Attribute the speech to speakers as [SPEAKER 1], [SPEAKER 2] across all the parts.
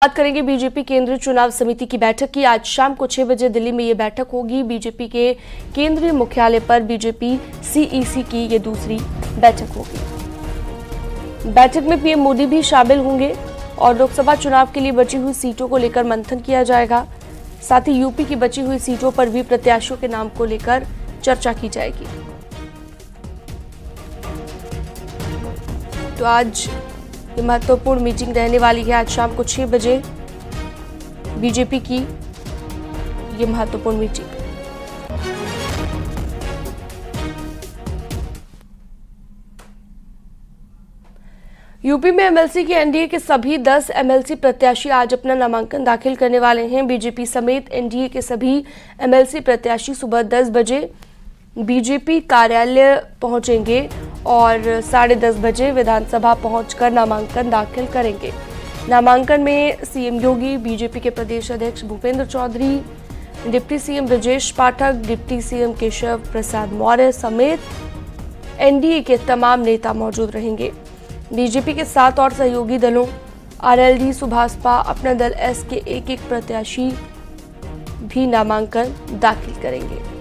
[SPEAKER 1] बात करेंगे बीजेपी केंद्रीय चुनाव समिति की बैठक की। आज शाम को 6 बजे दिल्ली में ये बैठक होगी। बीजेपी के केंद्रीय मुख्यालय पर बीजेपी सीईसी की ये दूसरी बैठक होगी। बैठक में पीएम मोदी भी शामिल होंगे और लोकसभा चुनाव के लिए बची हुई सीटों को लेकर मंथन किया जाएगा। साथ ही यूपी की बची हुई सीटों पर भी प्रत्याशियों के नाम को लेकर चर्चा की जाएगी। तो आज ये महत्वपूर्ण मीटिंग रहने वाली है। आज शाम को 6 बजे बीजेपी की ये महत्वपूर्ण मीटिंग। यूपी में एमएलसी के एनडीए के सभी 10 एमएलसी प्रत्याशी आज अपना नामांकन दाखिल करने वाले हैं। बीजेपी समेत एनडीए के सभी एमएलसी प्रत्याशी सुबह 10 बजे बीजेपी कार्यालय पहुंचेंगे और 10:30 बजे विधानसभा पहुंचकर नामांकन दाखिल करेंगे। नामांकन में सीएम योगी, बीजेपी के प्रदेश अध्यक्ष Bhupendra Chaudhary, deputy CM Brajesh Pathak, deputy CM Keshav Prasad Maurya समेत एनडीए के तमाम नेता मौजूद रहेंगे। बीजेपी के 7 और सहयोगी दलों आरएलडी, सुभाषपा, अपना दल एस के एक प्रत्याशी भी नामांकन दाखिल करेंगे।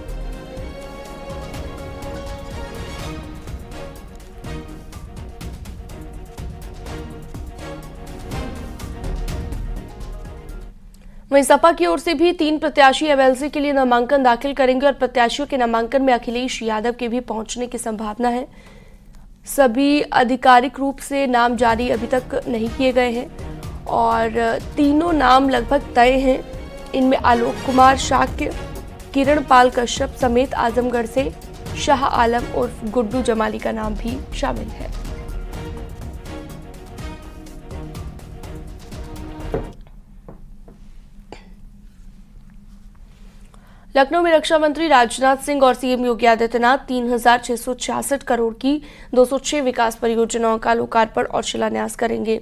[SPEAKER 1] वहीं सपा की ओर से भी 3 प्रत्याशी एमएलसी के लिए नामांकन दाखिल करेंगे और प्रत्याशियों के नामांकन में अखिलेश यादव के भी पहुंचने की संभावना है। सभी आधिकारिक रूप से नाम जारी अभी तक नहीं किए गए हैं और तीनों नाम लगभग तय हैं। इनमें आलोक कुमार शाक्य, किरण पाल कश्यप समेत आजमगढ़ से शाह आलम और गुड्डू जमाली का नाम भी शामिल है। लखनऊ में रक्षा मंत्री राजनाथ सिंह और सीएम योगी आदित्यनाथ 3666 करोड़ की 206 विकास परियोजनाओं का लोकार्पण और शिलान्यास करेंगे।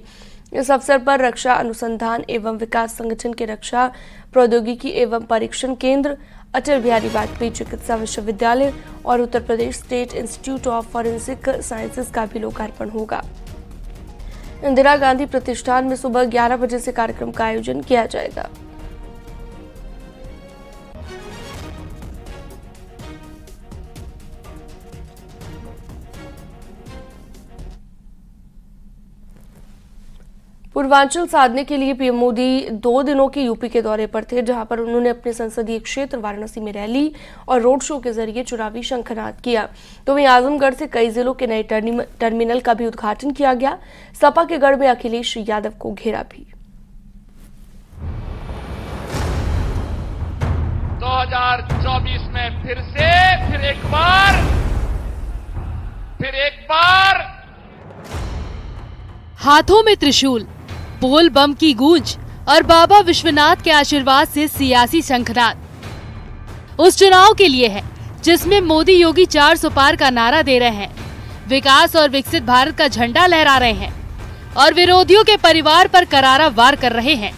[SPEAKER 1] इस अवसर पर रक्षा अनुसंधान एवं विकास संगठन के रक्षा प्रौद्योगिकी एवं परीक्षण केंद्र, अटल बिहारी वाजपेयी चिकित्सा विश्वविद्यालय और Uttar Pradesh state institute of forensic sciences का भी लोकार्पण होगा। इंदिरा गांधी प्रतिष्ठान में सुबह 11 बजे से कार्यक्रम का आयोजन किया जाएगा। पूर्वांचल साधने के लिए पीएम मोदी 2 दिनों के यूपी के दौरे पर थे, जहां पर उन्होंने अपने संसदीय क्षेत्र वाराणसी में रैली और रोड शो के जरिए चुनावी शंखनाद किया। तो वहीं आजमगढ़ से कई जिलों के नए टर्मिनल का भी उद्घाटन किया गया। सपा के गढ़ में अखिलेश यादव को घेरा भी।
[SPEAKER 2] 2024 में फिर एक बार
[SPEAKER 3] हाथों में त्रिशूल, बोल बम की गूंज और बाबा विश्वनाथ के आशीर्वाद से सियासी शंखनाद उस चुनाव के लिए है जिसमें मोदी योगी 400 पार का नारा दे रहे हैं, विकास और विकसित भारत का झंडा लहरा रहे हैं और विरोधियों के परिवार पर करारा वार कर रहे हैं।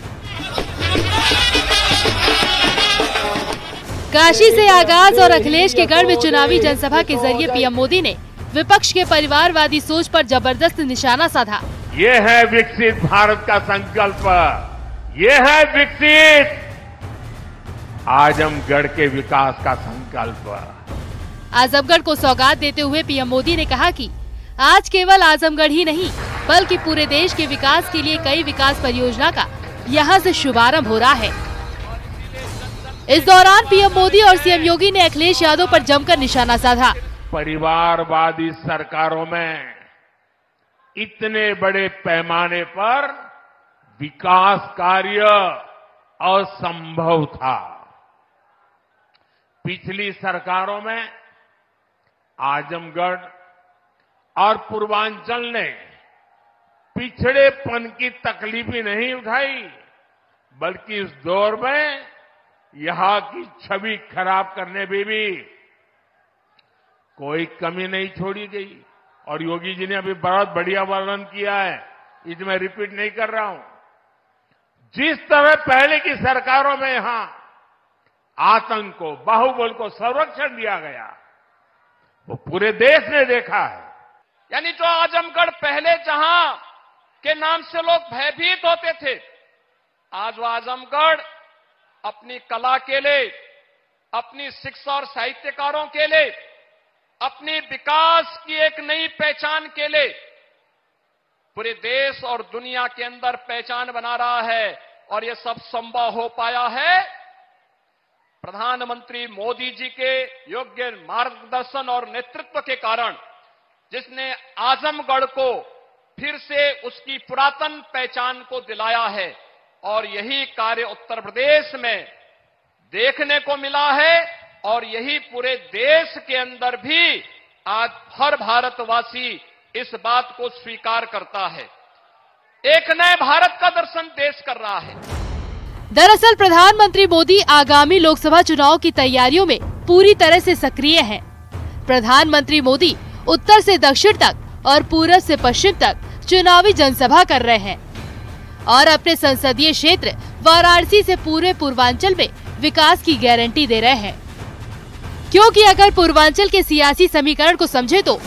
[SPEAKER 3] काशी से आगाज और अखिलेश के गढ़ में चुनावी जनसभा के जरिए पीएम मोदी ने विपक्ष के परिवारवादी सोच पर जबरदस्त निशाना साधा।
[SPEAKER 2] ये है विकसित भारत का संकल्प, ये है विकसित आजमगढ़ के विकास का संकल्प।
[SPEAKER 3] आजमगढ़ को सौगात देते हुए पीएम मोदी ने कहा कि आज केवल आजमगढ़ ही नहीं बल्कि पूरे देश के विकास के लिए कई विकास परियोजना का यहां से शुभारंभ हो रहा है। इस दौरान पीएम मोदी और सीएम योगी ने अखिलेश यादव पर जमकर निशाना साधा।
[SPEAKER 2] परिवारवादी सरकारों में इतने बड़े पैमाने पर विकास कार्य असंभव था। पिछली सरकारों में आजमगढ़ और पूर्वांचल ने पिछड़ेपन की तकलीफ ही नहीं उठाई, बल्कि इस दौर में यहां की छवि खराब करने में भी कोई कमी नहीं छोड़ी गई। और योगी जी ने अभी बहुत बढ़िया वर्णन किया है, इसमें मैं रिपीट नहीं कर रहा हूं। जिस तरह पहले की सरकारों में यहां आतंक को, बाहुबल को संरक्षण दिया गया, वो पूरे देश ने देखा है।
[SPEAKER 4] यानी जो आजमगढ़ पहले जहां के नाम से लोग भयभीत होते थे, आज वो आजमगढ़ अपनी कला के लिए, अपनी शिक्षा और साहित्यकारों के लिए, अपनी विकास की एक नई पहचान के लिए पूरे देश और दुनिया के अंदर पहचान बना रहा है। और यह सब संभव हो पाया है प्रधानमंत्री मोदी जी के योग्य मार्गदर्शन और नेतृत्व के कारण, जिसने आजमगढ़ को फिर से उसकी पुरातन पहचान को दिलाया है। और यही कार्य उत्तर प्रदेश में देखने को मिला है और यही पूरे देश के अंदर भी आज हर भारतवासी इस बात को स्वीकार करता है। एक नए भारत का दर्शन देश कर रहा है।
[SPEAKER 3] दरअसल प्रधानमंत्री मोदी आगामी लोकसभा चुनाव की तैयारियों में पूरी तरह से सक्रिय हैं। प्रधानमंत्री मोदी उत्तर से दक्षिण तक और पूरब से पश्चिम तक चुनावी जनसभा कर रहे हैं और अपने संसदीय क्षेत्र वाराणसी से पूरे पूर्वांचल में विकास की गारंटी दे रहे हैं। क्योंकि अगर पूर्वांचल के सियासी समीकरण को समझे तो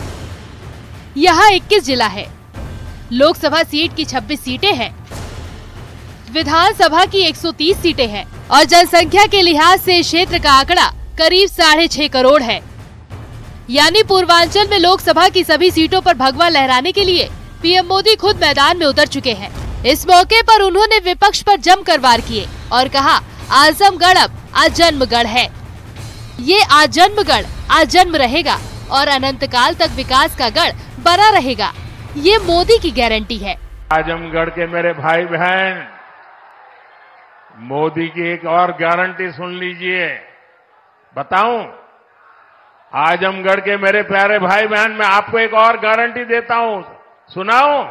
[SPEAKER 3] यहाँ 21 जिला है, लोकसभा सीट की 26 सीटें हैं, विधानसभा की 130 सीटें हैं और जनसंख्या के लिहाज से क्षेत्र का आंकड़ा करीब 6.5 करोड़ है। यानी पूर्वांचल में लोकसभा की सभी सीटों पर भगवा लहराने के लिए पीएम मोदी खुद मैदान में उतर चुके हैं। इस मौके पर उन्होंने विपक्ष पर जमकर वार किए और कहा, आजमगढ़ अब आजन्मगढ़ है। ये आजन्मगढ़ आजन्म रहेगा और अनंत काल तक विकास का गढ़ बना रहेगा। ये मोदी की गारंटी है।
[SPEAKER 2] आजमगढ़ के मेरे भाई बहन, मोदी की एक और गारंटी सुन लीजिए। बताऊं, आजमगढ़ के मेरे प्यारे भाई बहन, मैं आपको एक और गारंटी देता हूं, सुनाऊं?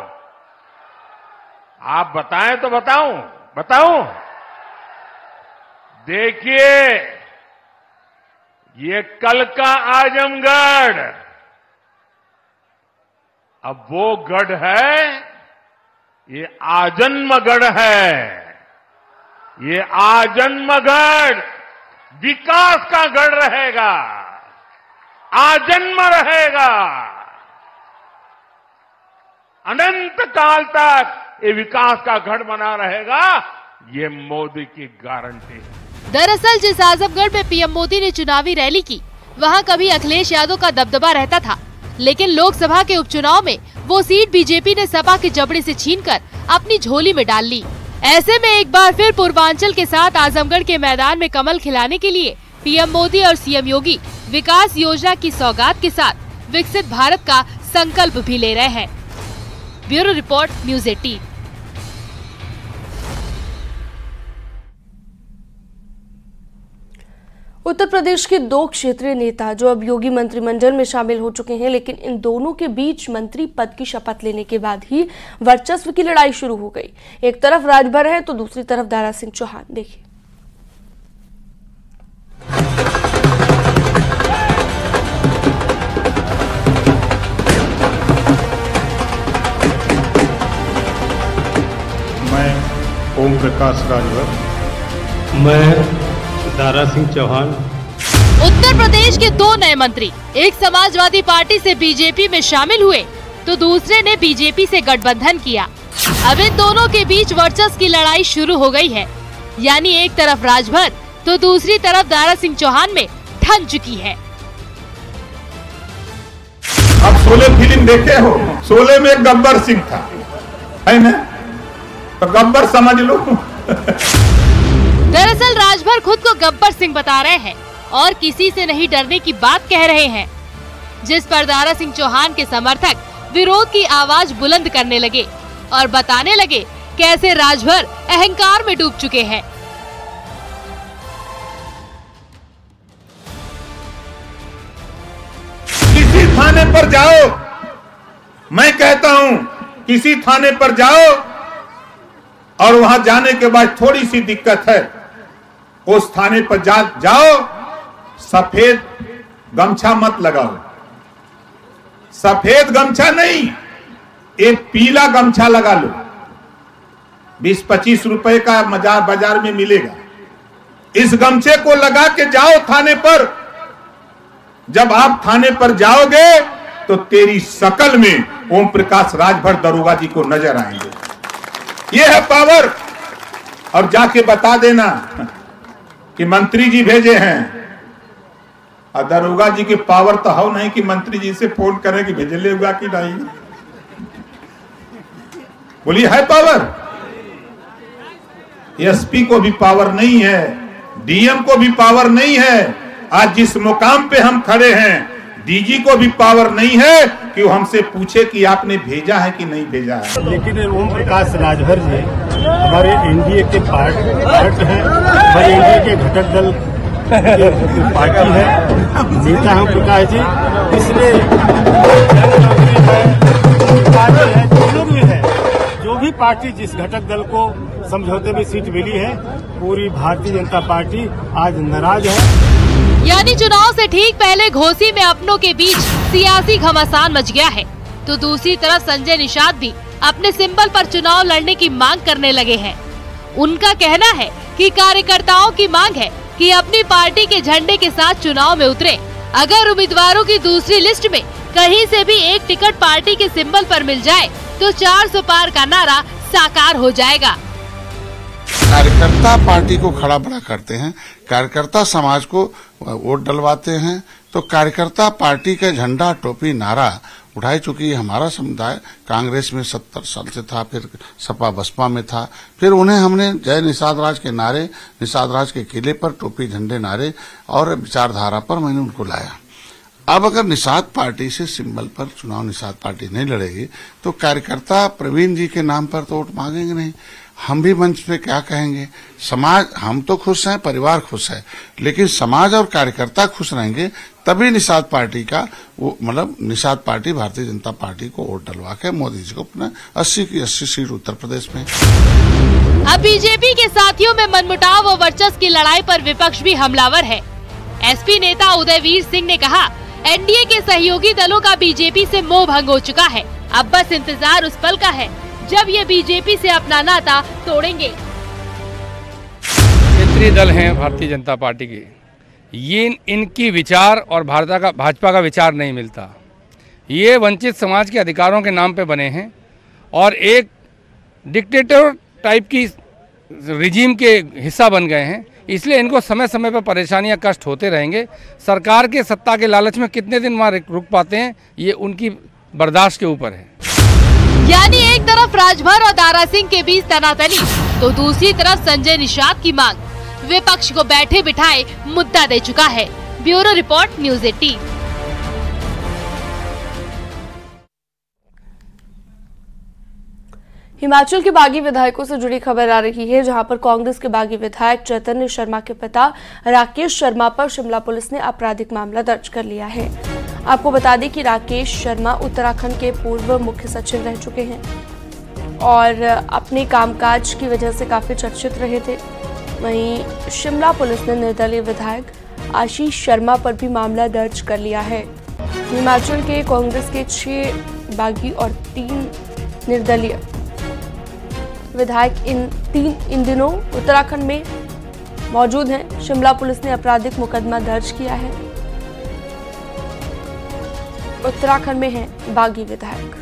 [SPEAKER 2] आप बताएं तो बताऊं? देखिए, ये कल का आजमगढ़ अब वो गढ़ है, ये आजन्मगढ़ है। ये आजन्मगढ़ विकास का गढ़ रहेगा, आजन्म रहेगा, अनंत काल तक ये विकास का गढ़ बना रहेगा। ये मोदी की गारंटी है।
[SPEAKER 3] दरअसल जिस आजमगढ़ में पीएम मोदी ने चुनावी रैली की, वहां कभी अखिलेश यादव का दबदबा रहता था, लेकिन लोकसभा के उपचुनाव में वो सीट बीजेपी ने सपा के जबड़े से छीनकर अपनी झोली में डाल ली। ऐसे में एक बार फिर पूर्वांचल के साथ आजमगढ़ के मैदान में कमल खिलाने के लिए पीएम मोदी और सीएम योगी विकास योजना की सौगात के साथ विकसित भारत का संकल्प भी ले रहे हैं। Bureau report, news 18।
[SPEAKER 1] Uttar Pradesh के 2 क्षेत्रीय नेता जो अब योगी मंत्रिमंडल में शामिल हो चुके हैं, लेकिन इन दोनों के बीच मंत्री पद की शपथ लेने के बाद ही वर्चस्व की लड़ाई शुरू हो गई। एक तरफ राजभर है तो दूसरी तरफ दारा सिंह चौहान। देखिए,
[SPEAKER 5] मैं ओम प्रकाश राजभर।
[SPEAKER 6] मैं दारा सिंह चौहान।
[SPEAKER 3] उत्तर प्रदेश के 2 नए मंत्री, एक समाजवादी पार्टी से बीजेपी में शामिल हुए तो दूसरे ने बीजेपी से गठबंधन किया। अब इन दोनों के बीच वर्चस्व की लड़ाई शुरू हो गई है। यानी एक तरफ राजभर तो दूसरी तरफ दारा सिंह चौहान में ठन चुकी है।
[SPEAKER 5] अब 16 फिल्म देखे हो, 16 में गब्बर सिंह था, है ना? तो गब्बर समझ लो।
[SPEAKER 3] दरअसल राजभर खुद को गब्बर सिंह बता रहे हैं और किसी से नहीं डरने की बात कह रहे हैं, जिस पर दारा सिंह चौहान के समर्थक विरोध की आवाज बुलंद करने लगे और बताने लगे कैसे राजभर अहंकार में डूब चुके हैं।
[SPEAKER 5] किसी थाने पर जाओ, मैं कहता हूं किसी थाने पर जाओ और वहां जाने के बाद थोड़ी सी दिक्कत है, उस थाने पर जाओ, सफेद गमछा मत लगाओ। सफेद गमछा नहीं, एक पीला गमछा लगा लो। 20-25 रुपए का बाजार में मिलेगा। इस गमछे को लगा के जाओ थाने पर। जब आप थाने पर जाओगे तो तेरी शकल में ओम प्रकाश राजभर दरोगा जी को नजर आएंगे। यह है पावर, और जाके बता देना कि मंत्री जी भेजे हैं। और दरोगा जी की पावर तो हो नहीं कि मंत्री जी से फोन करें कि भेजले हुआ कि नहीं। बोलिए है पावर? एसपी को भी पावर नहीं है, डीएम को भी पावर नहीं है। आज जिस मुकाम पे हम खड़े हैं, डीजी को भी पावर नहीं है कि वो हमसे पूछे कि आपने भेजा है कि नहीं भेजा है।
[SPEAKER 6] लेकिन ओम प्रकाश राजभर जी हमारे एनडीए के पार्ट हैं, हमारे एनडीए के घटक दल पार्टी है, नेता हम प्रकाश जी, इसलिए जो भी पार्टी जिस घटक दल को समझौते में सीट मिली है, पूरी भारतीय जनता पार्टी आज नाराज है।
[SPEAKER 3] यानी चुनाव से ठीक पहले घोसी में अपनों के बीच सियासी घमासान मच गया है, तो दूसरी तरफ संजय निषाद भी अपने सिंबल पर चुनाव लड़ने की मांग करने लगे हैं। उनका कहना है कि कार्यकर्ताओं की मांग है कि अपनी पार्टी के झंडे के साथ चुनाव में उतरे। अगर उम्मीदवारों की दूसरी लिस्ट में कहीं से भी एक टिकट पार्टी के सिंबल पर मिल जाए तो 400 पार का नारा साकार हो जाएगा।
[SPEAKER 7] कार्यकर्ता पार्टी को खड़ा बड़ा करते हैं, कार्यकर्ता समाज को वोट डलवाते हैं, तो कार्यकर्ता पार्टी का झंडा टोपी नारा उठाई चुकी हमारा समुदाय कांग्रेस में 70 साल से था, फिर सपा बसपा में था, फिर उन्हें हमने जय निषाद राज के नारे, निषाद राज के किले पर टोपी झंडे नारे और विचारधारा पर मैंने उनको लाया। अब अगर निषाद पार्टी से सिंबल पर चुनाव निषाद पार्टी नहीं लड़ेगी तो कार्यकर्ता प्रवीण जी के नाम पर तो वोट मांगेंगे नहीं। हम भी मंच पे क्या कहेंगे? समाज, हम तो खुश हैं, परिवार खुश है, लेकिन समाज और कार्यकर्ता खुश रहेंगे तभी निषाद पार्टी का वो मतलब निषाद पार्टी भारतीय जनता पार्टी को वोट डलवा के मोदी जी को अपना 80 की 80 सीट उत्तर प्रदेश में।
[SPEAKER 3] अब बीजेपी के साथियों में मनमुटाव और वर्चस्व की लड़ाई पर विपक्ष भी हमलावर है। एसपी नेता उदयवीर सिंह ने कहा, एनडीए के सहयोगी दलों का बीजेपी से मोह भंग हो चुका है, अब बस इंतजार उस पल का है जब ये बीजेपी से अपना नाता तोड़ेंगे।
[SPEAKER 8] क्षेत्रीय दल हैं भारतीय जनता पार्टी के, ये इनकी विचार और भाजपा का विचार नहीं मिलता। ये वंचित समाज के अधिकारों के नाम पे बने हैं और एक डिक्टेटर टाइप की रिजीम के हिस्सा बन गए हैं, इसलिए इनको समय समय पर परेशानियां कष्ट होते रहेंगे। सरकार के सत्ता के लालच में कितने दिन वहाँ रुक पाते हैं ये उनकी बर्दाश्त के ऊपर है।
[SPEAKER 3] यानी एक तरफ राजभर और दारा सिंह के बीच तनातनी, तो दूसरी तरफ संजय निषाद की मांग विपक्ष को बैठे बिठाए मुद्दा दे चुका है। Bureau report, news 18।
[SPEAKER 1] हिमाचल के बागी विधायकों से जुड़ी खबर आ रही है, जहां पर कांग्रेस के बागी विधायक चैतन्य शर्मा के पिता राकेश शर्मा पर शिमला पुलिस ने आपराधिक मामला दर्ज कर लिया है। आपको बता दें कि राकेश शर्मा उत्तराखंड के पूर्व मुख्य सचिव रह चुके हैं और अपने कामकाज की वजह से काफी चर्चित रहे थे। वहीं शिमला पुलिस ने निर्दलीय विधायक आशीष शर्मा पर भी मामला दर्ज कर लिया है। हिमाचल के कांग्रेस के 6 बागी और 3 निर्दलीय विधायक इन दिनों उत्तराखंड में मौजूद हैं। शिमला पुलिस ने आपराधिक मुकदमा दर्ज किया है। उत्तराखंड में हैं बागी विधायक।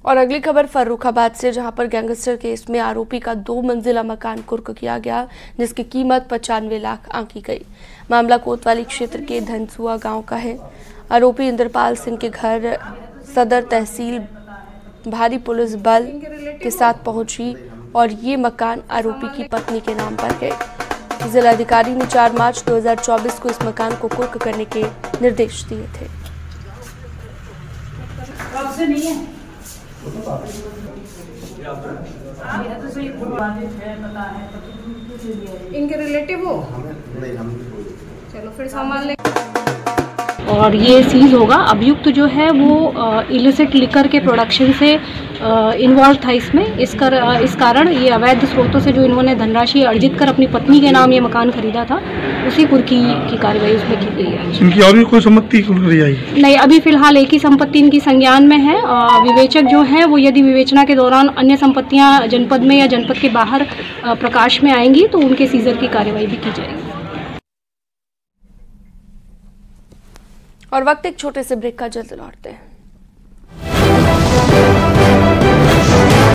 [SPEAKER 1] और अगली खबर फर्रुखाबाद से, जहां पर गैंगस्टर केस में आरोपी का 2 मंजिला मकान कुर्क किया गया, जिसकी कीमत 95 लाख आंकी गई। मामला कोतवाली क्षेत्र के धनसुआ गांव का है। आरोपी इंद्रपाल सिंह के घर सदर तहसील भारी पुलिस बल के साथ पहुंची और ये मकान आरोपी की पत्नी के नाम पर है। जिलाधिकारी ने 4 मार्च 2024 को इस मकान को कुर्क करने के निर्देश दिए थे।
[SPEAKER 9] इनके रिलेटिव हो? चलो फिर सामान ले।
[SPEAKER 10] और ये सीज होगा। अभियुक्त जो है वो इलिसिट लिकर के प्रोडक्शन से इन्वॉल्व था इसमें। इस कारण ये अवैध स्रोतों से जो इन्होंने धनराशि अर्जित कर अपनी पत्नी के नाम ये मकान खरीदा था, उसी कुर्की की कार्रवाई उसमें की गई है।
[SPEAKER 6] इनकी और भी कोई संपत्ति
[SPEAKER 10] नहीं, अभी फिलहाल एक ही संपत्ति इनकी संज्ञान में है। विवेचक जो है वो यदि विवेचना के दौरान अन्य संपत्तियां जनपद में या जनपद के बाहर प्रकाश में आएंगी तो उनके सीजर की कार्रवाई भी की जाएगी।
[SPEAKER 1] और वक्त एक छोटे से ब्रेक का, जल्द लौटते हैं।